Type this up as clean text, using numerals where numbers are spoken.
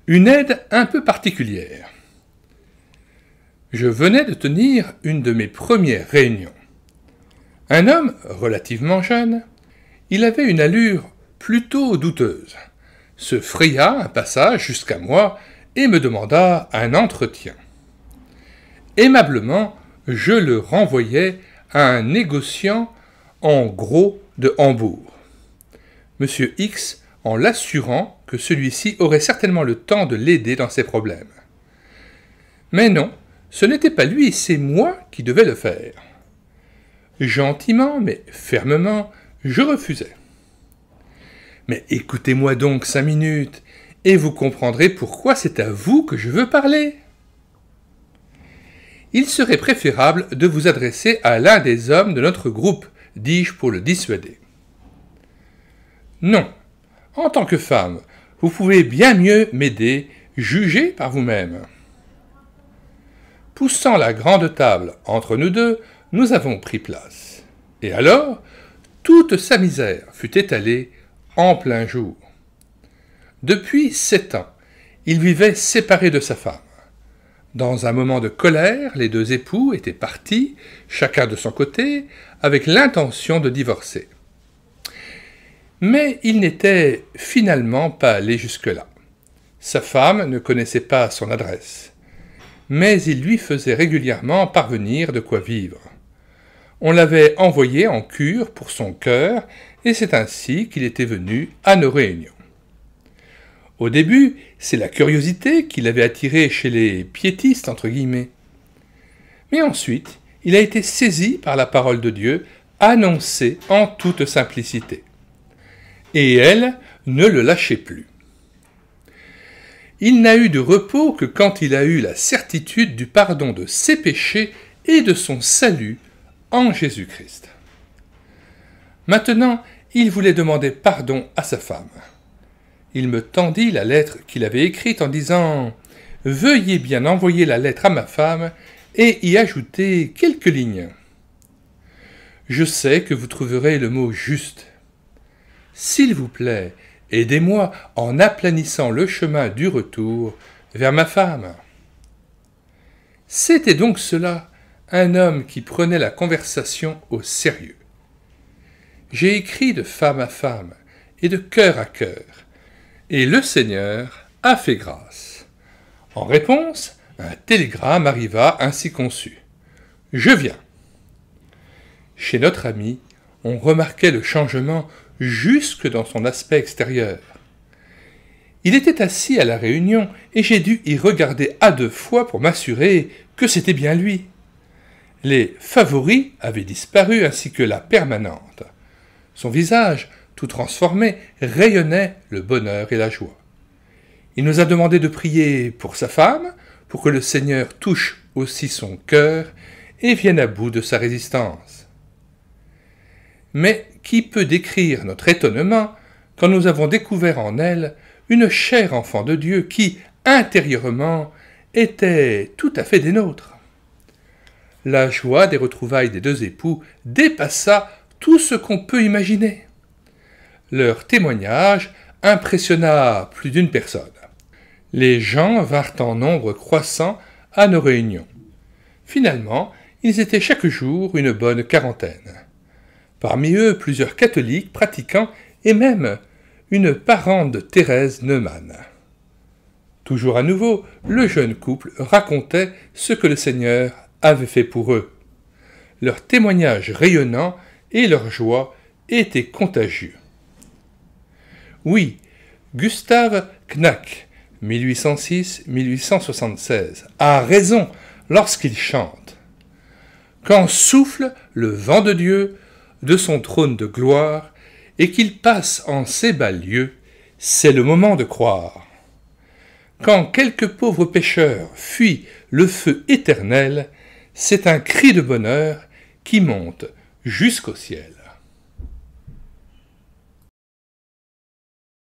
Une aide un peu particulière. Je venais de tenir une de mes premières réunions. Un homme relativement jeune, il avait une allure plutôt douteuse, se fraya un passage jusqu'à moi et me demanda un entretien. Aimablement, je le renvoyai à un négociant en gros de Hambourg. Monsieur X en l'assurant que celui-ci aurait certainement le temps de l'aider dans ses problèmes. Mais non, ce n'était pas lui, c'est moi qui devais le faire. Gentiment, mais fermement, je refusai. Mais écoutez-moi donc 5 minutes, et vous comprendrez pourquoi c'est à vous que je veux parler. Il serait préférable de vous adresser à l'un des hommes de notre groupe, dis-je pour le dissuader. Non. En tant que femme, vous pouvez bien mieux m'aider, jugez par vous-même. Poussant la grande table entre nous deux, nous avons pris place. Et alors, toute sa misère fut étalée en plein jour. Depuis 7 ans, il vivait séparé de sa femme. Dans un moment de colère, les 2 époux étaient partis, chacun de son côté, avec l'intention de divorcer. Mais il n'était finalement pas allé jusque-là. Sa femme ne connaissait pas son adresse, mais il lui faisait régulièrement parvenir de quoi vivre. On l'avait envoyé en cure pour son cœur, et c'est ainsi qu'il était venu à nos réunions. Au début, c'est la curiosité qui l'avait attiré chez les piétistes, entre guillemets. Mais ensuite, il a été saisi par la parole de Dieu, annoncée en toute simplicité. Et elle ne le lâchait plus. Il n'a eu de repos que quand il a eu la certitude du pardon de ses péchés et de son salut en Jésus-Christ. Maintenant, il voulait demander pardon à sa femme. Il me tendit la lettre qu'il avait écrite en disant « Veuillez bien envoyer la lettre à ma femme et y ajouter quelques lignes. Je sais que vous trouverez le mot juste. S'il vous plaît, aidez-moi en aplanissant le chemin du retour vers ma femme. » C'était donc cela, un homme qui prenait la conversation au sérieux. J'ai écrit de femme à femme et de cœur à cœur, et le Seigneur a fait grâce. En réponse, un télégramme arriva ainsi conçu. « Je viens. » Chez notre ami, on remarquait le changement jusque dans son aspect extérieur. Il était assis à la réunion et j'ai dû y regarder à 2 fois pour m'assurer que c'était bien lui. Les favoris avaient disparu ainsi que la permanente. Son visage, tout transformé, rayonnait le bonheur et la joie. Il nous a demandé de prier pour sa femme, pour que le Seigneur touche aussi son cœur et vienne à bout de sa résistance. Mais qui peut décrire notre étonnement quand nous avons découvert en elle une chère enfant de Dieu qui, intérieurement, était tout à fait des nôtres. La joie des retrouvailles des 2 époux dépassa tout ce qu'on peut imaginer. Leur témoignage impressionna plus d'une personne. Les gens vinrent en nombre croissant à nos réunions. Finalement, ils étaient chaque jour une bonne 40aine. Parmi eux, plusieurs catholiques pratiquants et même une parente de Thérèse Neumann. Toujours à nouveau, le jeune couple racontait ce que le Seigneur avait fait pour eux. Leur témoignage rayonnant et leur joie étaient contagieux. Oui, Gustave Knack, 1806-1876, a raison lorsqu'il chante. Quand souffle le vent de Dieu de son trône de gloire et qu'il passe en ces bas lieux, c'est le moment de croire. Quand quelques pauvres pécheurs fuient le feu éternel, c'est un cri de bonheur qui monte jusqu'au ciel.